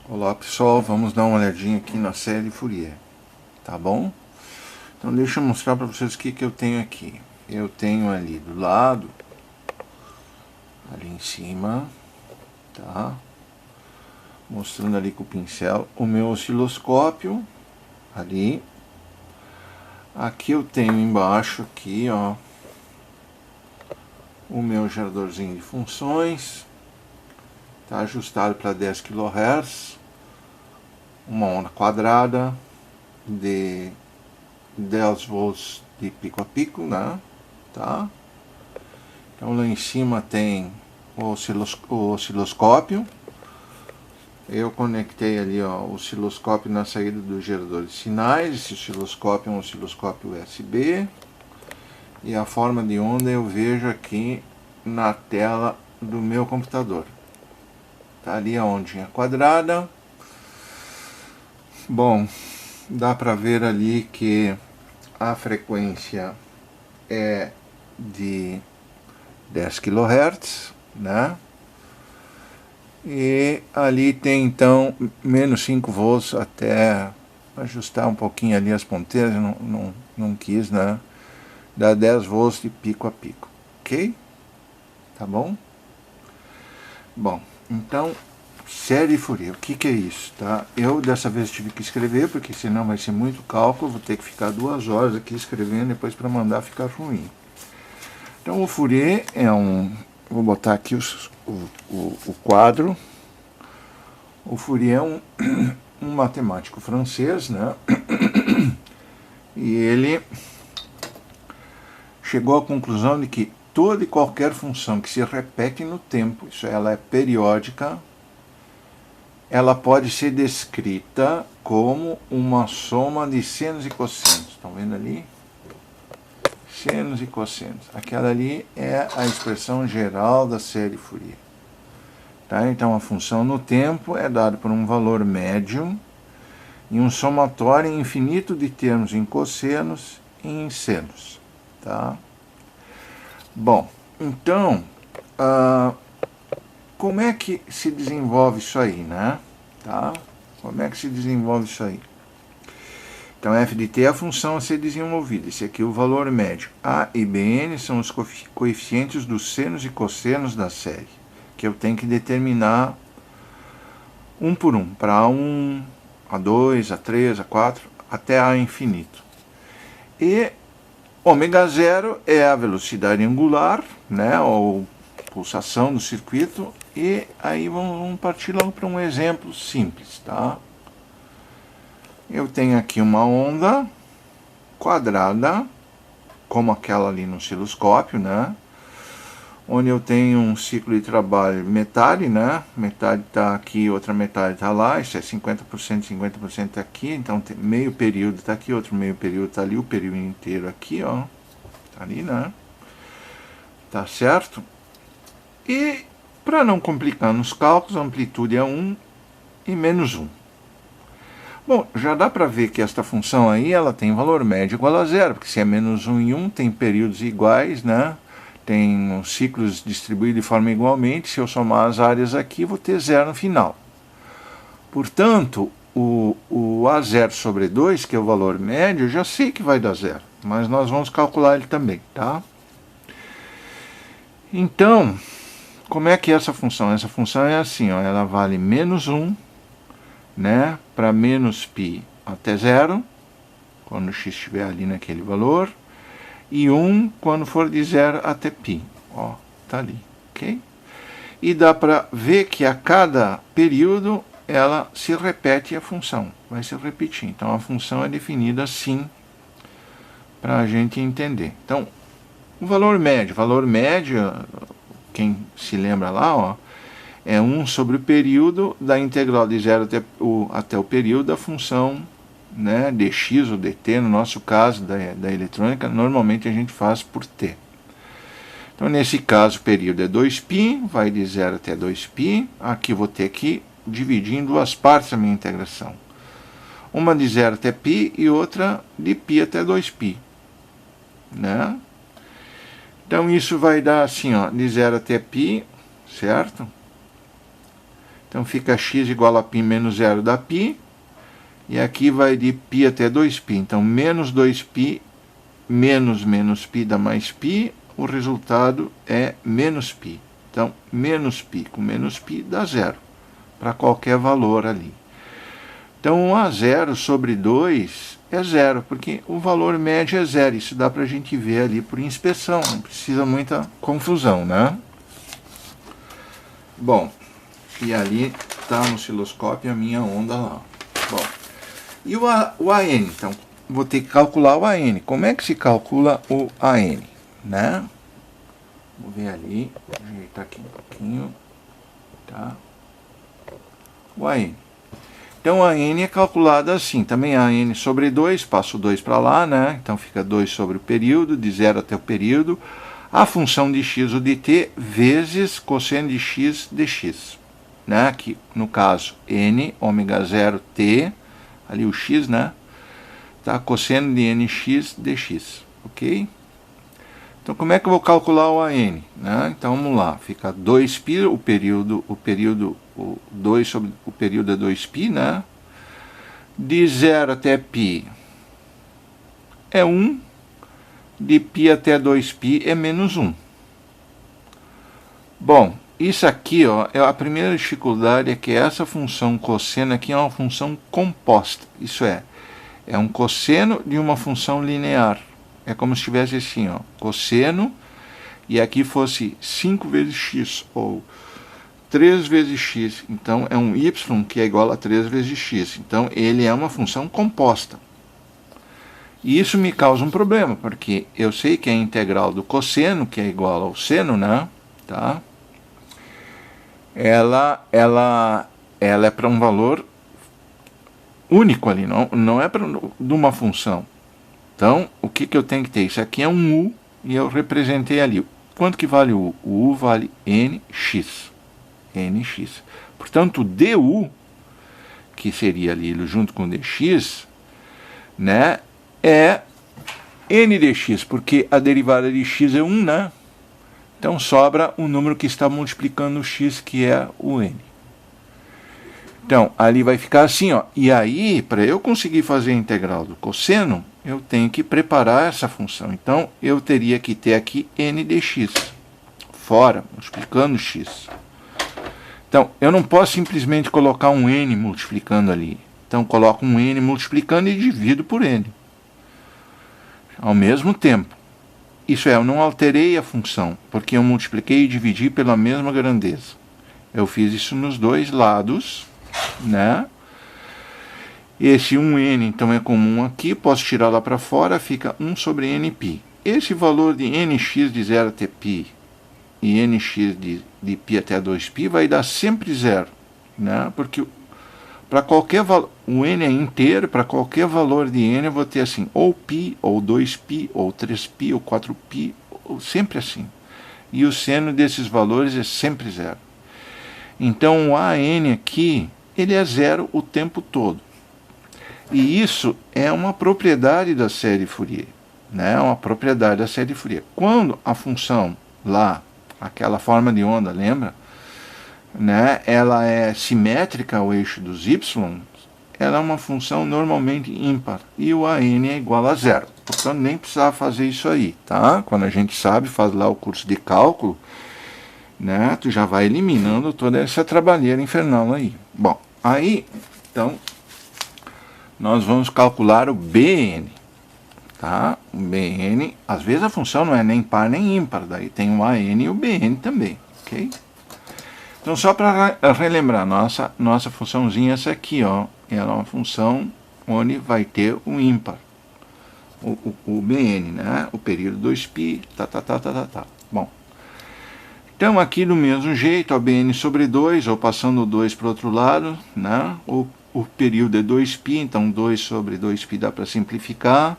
Olá pessoal, vamos dar uma olhadinha aqui na série Fourier, tá bom? Então deixa eu mostrar para vocês o que eu tenho aqui. Eu tenho ali do lado, ali em cima, tá? Mostrando ali com o pincel o meu osciloscópio, ali. Aqui eu tenho embaixo, aqui ó, o meu geradorzinho de funções, tá ajustado para 10 kHz, uma onda quadrada de 10 volts de pico a pico, né? Tá? Então lá em cima tem o osciloscópio. Eu conectei ali ó, o osciloscópio na saída do gerador de sinais. Esse osciloscópio é um osciloscópio USB. E a forma de onda eu vejo aqui na tela do meu computador. Tá ali a ondinha quadrada. Bom, dá para ver ali que a frequência é de 10 kHz, né? E ali tem então menos 5 volts, até ajustar um pouquinho ali as ponteiras, não quis, né? Dá 10 volts de pico a pico, ok? Tá bom? Bom, então, série Fourier, o que é isso, tá? Eu dessa vez tive que escrever, porque senão vai ser muito cálculo, vou ter que ficar 2 horas aqui escrevendo, depois para mandar ficar ruim. Então o Fourier é um... Vou botar aqui o quadro. O Fourier é um matemático francês, né? E ele chegou à conclusão de que toda e qualquer função que se repete no tempo, isso ela é periódica, ela pode ser descrita como uma soma de senos e cossenos. Estão vendo ali? Senos e cossenos. Aquela ali é a expressão geral da série Fourier. Tá? Então a função no tempo é dada por um valor médio e um somatório infinito de termos em cossenos e em senos. Tá? Bom, então, como é que se desenvolve isso aí, né? Tá? Como é que se desenvolve isso aí? Então, f de t é a função a ser desenvolvida. Esse aqui é o valor médio. A e bn são os coeficientes dos senos e cossenos da série, que eu tenho que determinar um por um, para A1, A2, A3, A4, até A infinito. E ômega zero é a velocidade angular, né, ou pulsação do circuito, e aí vamos partir logo para um exemplo simples, tá? Eu tenho aqui uma onda quadrada, como aquela ali no osciloscópio, né? Onde eu tenho um ciclo de trabalho metade, né? Metade está aqui, outra metade está lá. Isso é 50%, 50% está aqui. Então meio período está aqui, outro meio período está ali, o período inteiro aqui, ó. Tá ali, né? Tá certo? E para não complicar nos cálculos, a amplitude é 1 e menos 1. Bom, já dá para ver que esta função aí, ela tem valor médio igual a zero, porque se é menos 1 e 1, tem períodos iguais, né? Tem os ciclos distribuídos de forma igualmente. Se eu somar as áreas aqui, vou ter zero no final. Portanto, o A0 sobre 2, que é o valor médio, eu já sei que vai dar zero, mas nós vamos calcular ele também, tá? Então, como é que é essa função? Essa função é assim, ó, ela vale menos 1, né, para menos π até zero, quando o x estiver ali naquele valor, e 1 quando for de 0 até π. Ó, tá ali, ok? E dá para ver que a cada período ela se repete a função, vai se repetir. Então a função é definida assim, para a gente entender. Então, o valor médio, quem se lembra lá, ó, é 1 sobre o período da integral de 0 até o período da função, né, dx ou dt, no nosso caso da eletrônica, normalmente a gente faz por t. Então, nesse caso, o período é 2π, vai de 0 até 2π. Aqui vou ter que dividir em duas partes a minha integração. Uma de 0 até π e outra de π até 2π. Né? Então, isso vai dar assim, ó, de 0 até π, certo? Então fica x igual a π menos 0 dá π. E aqui vai de π até 2π. Então menos 2π menos menos π dá mais π. O resultado é menos π. Então menos π com menos π dá 0. Para qualquer valor ali. Então 1 a 0 sobre 2 é 0, porque o valor médio é 0. Isso dá para a gente ver ali por inspeção, não precisa muita confusão, né? Bom, e ali está no osciloscópio a minha onda lá. Bom, e o AN? Então, vou ter que calcular o AN. Como é que se calcula o AN? Né? Vou ver ali, ajeitar aqui um pouquinho, tá? O AN. Então, a n é calculada assim, também a n sobre 2, passo 2 para lá, né? Então, fica 2 sobre o período, de 0 até o período, a função de x ou de t, vezes cosseno de x dx. Né? Aqui, no caso, n, ômega 0, t, ali o x, né? Tá? Cosseno de nx dx, ok? Então, como é que eu vou calcular o AN? Né? Então, vamos lá, fica 2π, o período 2 sobre o período é 2π, né? De 0 até π é 1, de π até 2π é menos 1. Bom, isso aqui, ó, a primeira dificuldade é que essa função cosseno aqui é uma função composta, isso é um cosseno de uma função linear. É como se tivesse assim, ó, cosseno, e aqui fosse 5 vezes x, ou 3 vezes x. Então, é um y que é igual a 3 vezes x. Então, ele é uma função composta. E isso me causa um problema, porque eu sei que a integral do cosseno, que é igual ao seno, né? Tá? Ela é para um valor único ali, não é de uma função. Então, o que eu tenho que ter? Isso aqui é um u, e eu representei ali. Quanto que vale o u? O u vale nx. nx. Portanto, o du, que seria ali junto com o dx, né, é n dx, porque a derivada de x é 1, né? Então, sobra o número que está multiplicando o x, que é o n. Então, ali vai ficar assim, ó. E aí, para eu conseguir fazer a integral do cosseno, eu tenho que preparar essa função. Então, eu teria que ter aqui n dx, fora, multiplicando x. Então, eu não posso simplesmente colocar um n multiplicando ali. Então, coloco um n multiplicando e divido por n. Ao mesmo tempo. Isso é, eu não alterei a função, porque eu multipliquei e dividi pela mesma grandeza. Eu fiz isso nos dois lados, né? Esse 1n, então, é comum aqui, posso tirar lá para fora, fica 1 sobre nπ. Esse valor de nx de 0 até π e nx de π até 2π vai dar sempre 0, né? Porque para qualquer valor, o n é inteiro, para qualquer valor de n eu vou ter assim, ou π, ou 2π, ou 3π, ou 4π, ou sempre assim. E o seno desses valores é sempre 0. Então, o AN aqui, ele é 0 o tempo todo. E isso é uma propriedade da série Fourier, né? Uma propriedade da série Fourier. Quando a função lá, aquela forma de onda, lembra? Né? Ela é simétrica ao eixo dos y, ela é uma função normalmente ímpar. E o AN é igual a 0. Portanto, nem precisava fazer isso aí, tá? Quando a gente sabe, faz lá o curso de cálculo, né? Tu já vai eliminando toda essa trabalheira infernal aí. Bom, aí, então, nós vamos calcular o BN, tá? O BN, às vezes a função não é nem par nem ímpar, daí tem o AN e o BN também, ok? Então, só para relembrar, nossa funçãozinha essa aqui, ó, ela é uma função onde vai ter um ímpar, o BN, né? O período 2π, tá. Bom, então aqui do mesmo jeito, ó, BN sobre 2, ou passando o 2 para o outro lado, né? O período é 2π, então 2 sobre 2π dá para simplificar.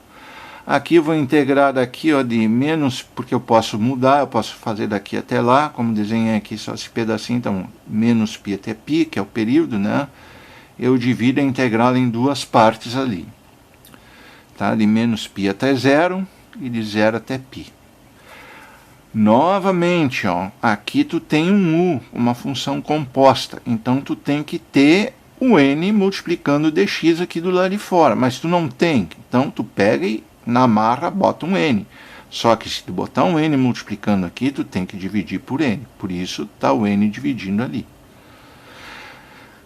Aqui eu vou integrar daqui, ó, de menos, porque eu posso mudar, eu posso fazer daqui até lá, como desenhei aqui só esse pedacinho, então menos π até π, que é o período, né? Eu divido a integral em duas partes ali. Tá? De menos π até 0 e de 0 até π. Novamente, ó, aqui tu tem um u, uma função composta, então tu tem que ter o n multiplicando o dx aqui do lado de fora, mas tu não tem, então tu pega e na marra bota um n. Só que se tu botar um n multiplicando aqui, tu tem que dividir por n, por isso tá o n dividindo ali.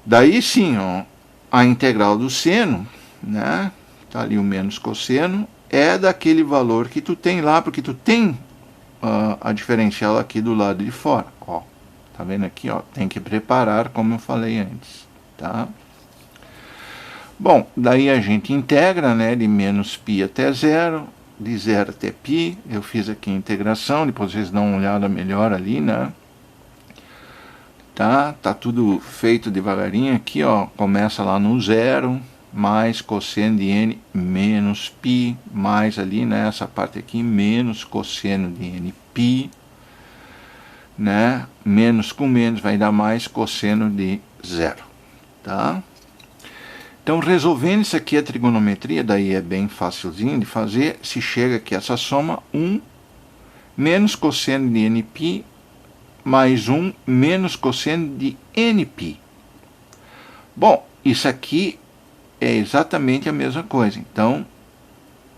Daí sim, ó, a integral do seno, né, tá ali o menos cosseno, é daquele valor que tu tem lá, porque tu tem a diferencial aqui do lado de fora, ó. Tá vendo aqui, ó? Tem que preparar, como eu falei antes, tá? Bom, daí a gente integra, né, de menos π até zero, de zero até π. Eu fiz aqui a integração, depois vocês dão uma olhada melhor ali, né? Tá tudo feito devagarinho aqui, ó. Começa lá no zero, mais cosseno de n menos π, mais ali nessa parte aqui, menos cosseno de n π, né? Menos com menos vai dar mais cosseno de zero, tá? Então, resolvendo isso aqui, a trigonometria, daí é bem facilzinho de fazer, se chega aqui essa soma, 1 menos cosseno de nπ, mais 1 menos cosseno de nπ. Bom, isso aqui é exatamente a mesma coisa. Então,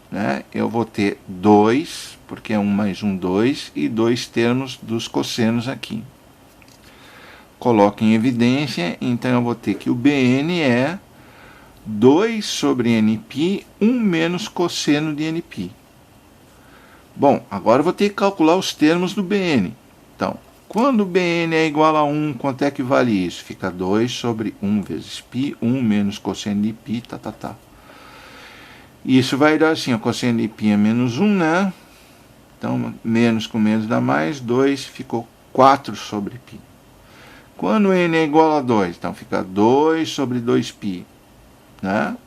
né, eu vou ter 2, porque é 1 mais 1, 2, e 2 termos dos cossenos aqui. Coloco em evidência, então eu vou ter que o Bn é 2 sobre nπ, 1 menos cosseno de nπ. Bom, agora eu vou ter que calcular os termos do Bn. Então, quando Bn é igual a 1, quanto é que vale isso? Fica 2 sobre 1 vezes π, 1 menos cosseno de π, tá. Isso vai dar assim, o cosseno de π é menos 1, né? Então, menos com menos dá mais, 2 ficou 4 sobre π. Quando n é igual a 2, então fica 2 sobre 2π, né?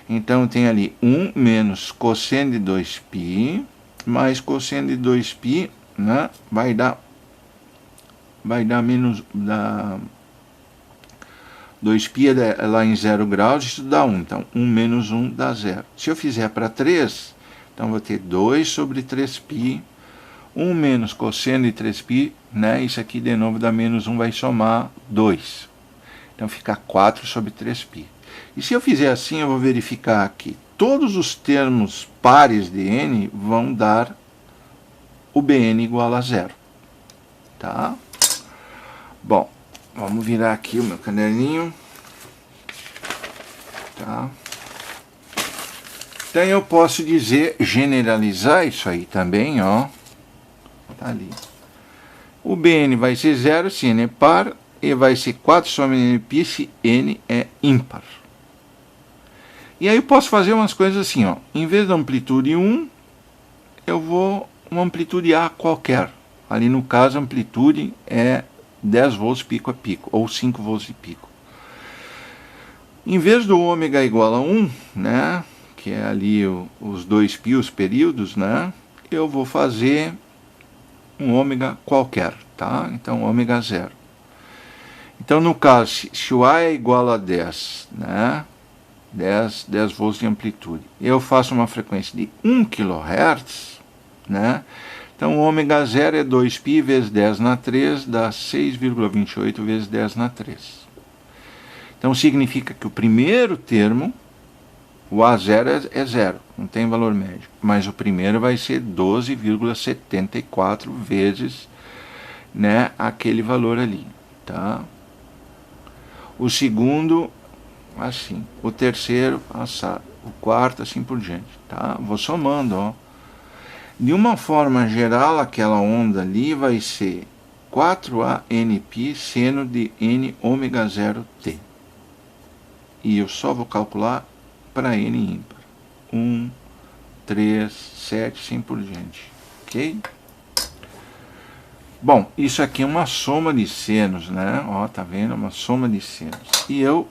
Então, tem ali 1 menos cosseno de 2π, mais cosseno de 2π, né? Vai dar menos, 2π é lá em 0 graus, isso dá 1, então 1 menos 1 dá 0. Se eu fizer para 3, então vou ter 2 sobre 3π, 1 menos cosseno de 3π, né? Isso aqui de novo dá menos 1, vai somar 2. Então fica 4 sobre 3π. E se eu fizer assim, eu vou verificar que todos os termos pares de n vão dar o Bn igual a 0. Tá? Bom, vamos virar aqui o meu caderninho. Tá? Então eu posso dizer, generalizar isso aí também, ó. Tá ali. O Bn vai ser 0 se n é par, e vai ser 4 sobre nπ se n é ímpar. E aí eu posso fazer umas coisas assim, ó. Em vez da amplitude 1, eu vou uma amplitude A qualquer. Ali no caso, a amplitude é 10 volts pico a pico, ou 5 volts de pico. Em vez do ômega igual a 1, né, que é ali os 2π, os períodos, né, eu vou fazer um ômega qualquer, tá? Então, ômega 0. Então, no caso, se o A é igual a 10, né, 10 volts de amplitude, eu faço uma frequência de 1 kHz, né? Então, o ômega 0 é 2π vezes 10 na 3, dá 6,28 vezes 10 na 3. Então, significa que o primeiro termo, o A0 é 0, não tem valor médio. Mas o primeiro vai ser 12,74 vezes, né, aquele valor ali. Tá? O segundo, assim. O terceiro, assado. O quarto, assim por diante. Tá? Vou somando, ó. De uma forma geral, aquela onda ali vai ser 4ANπ seno de n ômega 0t. E eu só vou calcular para n ímpar. 1, 3, 7, assim por diante. Ok? Bom, isso aqui é uma soma de senos, né? Ó, tá vendo? Uma soma de senos. E eu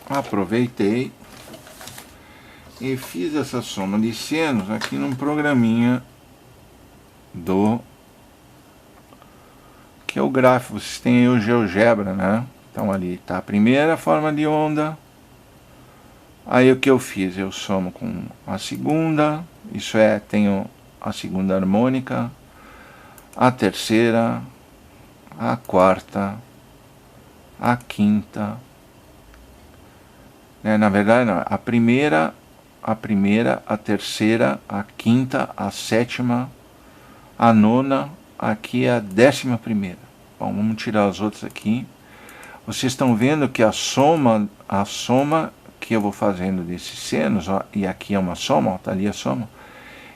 aproveitei e fiz essa soma de senos aqui num programinha que é o gráfico. Vocês têm aí o GeoGebra, né? Então ali está a primeira forma de onda. Aí o que eu fiz? Eu somo com a segunda, isso é, tenho a segunda harmônica, a terceira, a quarta, a quinta, né? Na verdade não, a primeira, a terceira, a quinta, a sétima, a nona, aqui é a 11ª. Bom, vamos tirar as outras aqui. Vocês estão vendo que a soma que eu vou fazendo desses senos, ó, e aqui é uma soma, está ali a soma,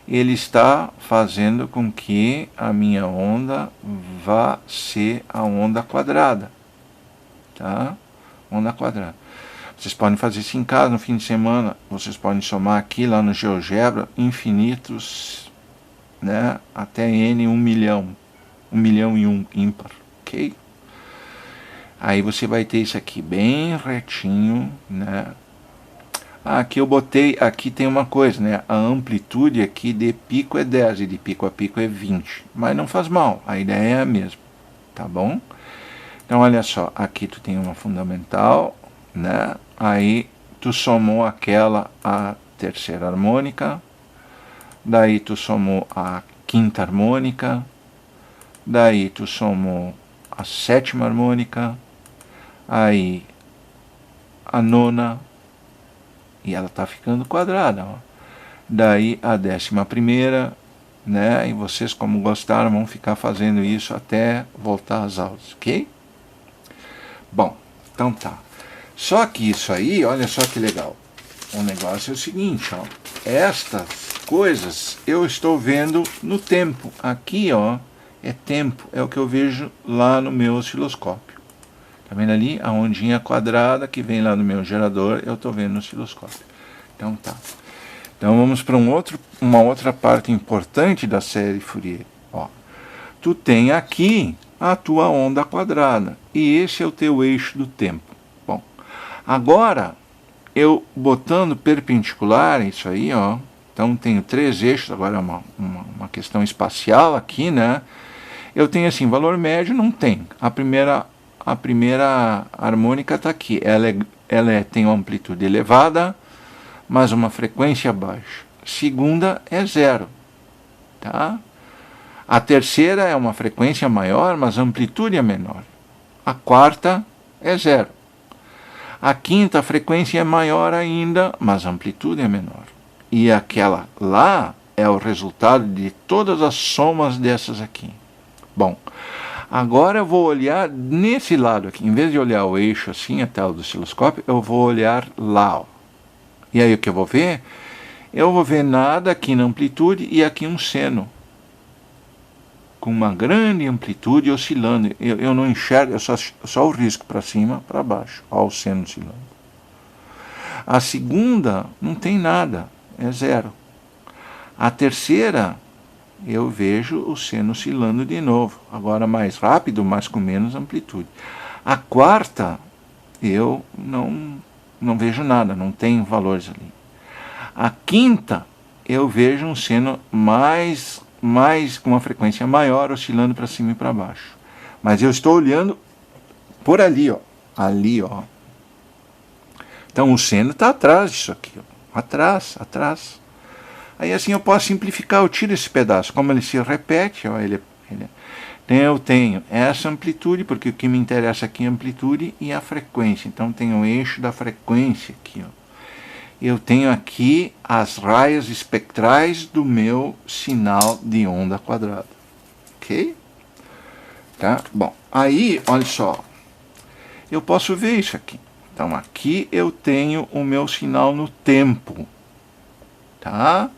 ele está fazendo com que a minha onda vá ser a onda quadrada, tá? Onda quadrada. Vocês podem fazer isso em casa no fim de semana, vocês podem somar aqui lá no GeoGebra infinitos, né, até n 1 milhão, 1 milhão e 1 ímpar, ok? Aí você vai ter isso aqui bem retinho, né? Aqui eu botei, aqui tem uma coisa, né? A amplitude aqui de pico é 10 e de pico a pico é 20. Mas não faz mal, a ideia é a mesma, tá bom? Então olha só, aqui tu tem uma fundamental, né? Aí tu somou aquela a terceira harmônica, daí tu somou a quinta harmônica, daí tu somou a sétima harmônica, aí a nona, e ela está ficando quadrada, ó. Daí a 11ª, né? E vocês, como gostaram, vão ficar fazendo isso até voltar às aulas, ok? Bom, então tá. Só que isso aí, olha só que legal. O negócio é o seguinte, ó. Estas coisas eu estou vendo no tempo. Aqui, ó, é tempo, é o que eu vejo lá no meu osciloscópio. Tá vendo ali? A ondinha quadrada que vem lá no meu gerador, eu estou vendo no osciloscópio. Então tá. Então vamos para uma outra parte importante da série Fourier. Ó, tu tem aqui a tua onda quadrada, e esse é o teu eixo do tempo. Bom, agora, eu botando perpendicular isso aí, ó, então tenho 3 eixos, agora é uma questão espacial aqui, né? Eu tenho assim, valor médio não tem. A primeira harmônica está aqui, ela tem uma amplitude elevada, mas uma frequência baixa. Segunda é 0, tá? A terceira é uma frequência maior, mas a amplitude é menor. A quarta é 0. A quinta frequência é maior ainda, mas a amplitude é menor. E aquela lá é o resultado de todas as somas dessas aqui. Bom, agora eu vou olhar nesse lado aqui. Em vez de olhar o eixo assim, até o do osciloscópio, eu vou olhar lá, ó. E aí o que eu vou ver? Eu vou ver nada aqui na amplitude e aqui um seno, com uma grande amplitude oscilando. Eu não enxergo, só o risco para cima, para baixo. Olha o seno oscilando. A segunda não tem nada, é 0. A terceira, eu vejo o seno oscilando de novo, agora mais rápido, mas com menos amplitude. A quarta, eu não vejo nada, não tem valores ali. A quinta, eu vejo um seno mais com uma frequência maior, oscilando para cima e para baixo. Mas eu estou olhando por ali, ó. Ali, ó. Então o seno está atrás disso aqui, ó. Atrás. Aí assim eu posso simplificar, eu tiro esse pedaço. Como ele se repete, ó, então eu tenho essa amplitude, porque o que me interessa aqui é a amplitude e a frequência. Então tem o eixo da frequência aqui, ó. Eu tenho aqui as raias espectrais do meu sinal de onda quadrada. Ok? Tá? Bom, aí, olha só. Eu posso ver isso aqui. Então, aqui eu tenho o meu sinal no tempo. Tá?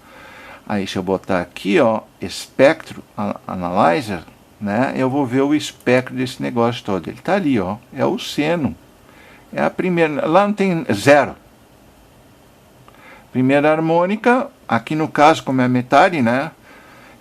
Aí, se eu botar aqui, ó, espectro analyzer, né, eu vou ver o espectro desse negócio todo. Ele está ali, ó. É o seno. É a primeira. Lá não tem 0. Primeira harmônica, aqui no caso, como é metade, né?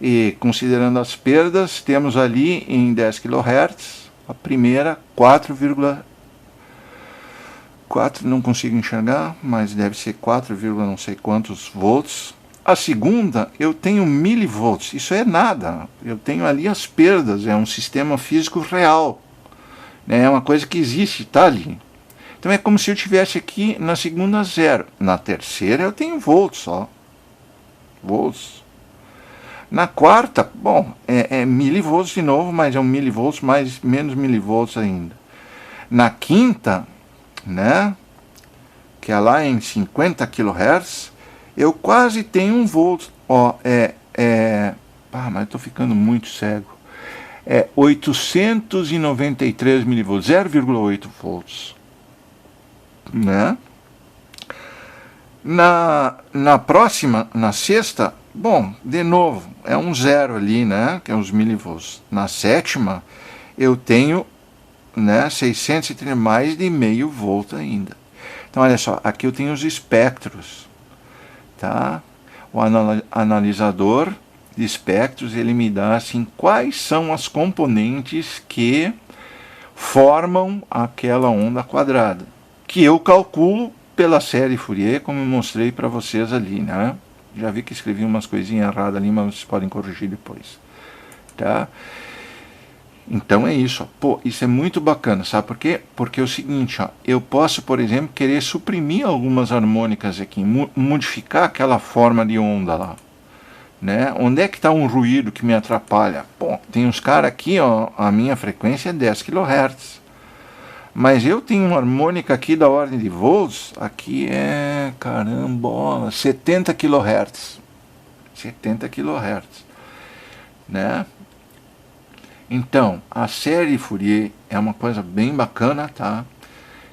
E considerando as perdas, temos ali em 10 kHz, a primeira 4,4, não consigo enxergar, mas deve ser 4, não sei quantos volts. A segunda, eu tenho milivolts, isso é nada, eu tenho ali as perdas, é um sistema físico real, né? É uma coisa que existe, está ali. Então é como se eu tivesse aqui na segunda 0. Na terceira eu tenho volts, ó. Volts. Na quarta, bom, é milivolts de novo, mas é um milivolts mais menos milivolts ainda. Na quinta, né, que é lá em 50 kHz, eu quase tenho 1 volt. Ó, mas eu tô ficando muito cego. É 893 milivolts, 0,8 volts, né? Na próxima, na sexta, bom, de novo, é um zero ali, né, que é os milivolts. Na sétima, eu tenho, né, 630, mais de meio volt ainda. Então, olha só, aqui eu tenho os espectros, tá? O analisador de espectros, ele me dá, assim, quais são as componentes que formam aquela onda quadrada, que eu calculo pela série Fourier, como eu mostrei para vocês ali, né? Já vi que escrevi umas coisinhas erradas ali, mas vocês podem corrigir depois, tá? Então é isso, ó. Pô, isso é muito bacana, sabe por quê? Porque é o seguinte, ó, eu posso, por exemplo, querer suprimir algumas harmônicas aqui, modificar aquela forma de onda lá, né? Onde é que está um ruído que me atrapalha? Bom, tem uns caras aqui, ó, a minha frequência é 10 kHz, mas eu tenho uma harmônica aqui da ordem de volts, aqui é, caramba, 70 kHz, 70 kHz, né? Então, a série Fourier é uma coisa bem bacana, tá?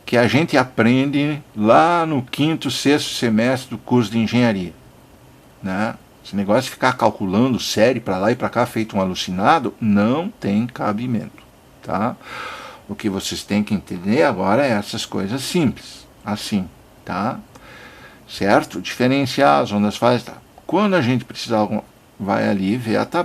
Que a gente aprende lá no 5º, 6º semestre do curso de engenharia, né? Esse negócio de ficar calculando série para lá e para cá feito um alucinado não tem cabimento, tá? O que vocês têm que entender agora é essas coisas simples, assim, tá? Certo? Diferenciar as ondas fazem, tá? Quando a gente precisar, vai ali ver a tabela.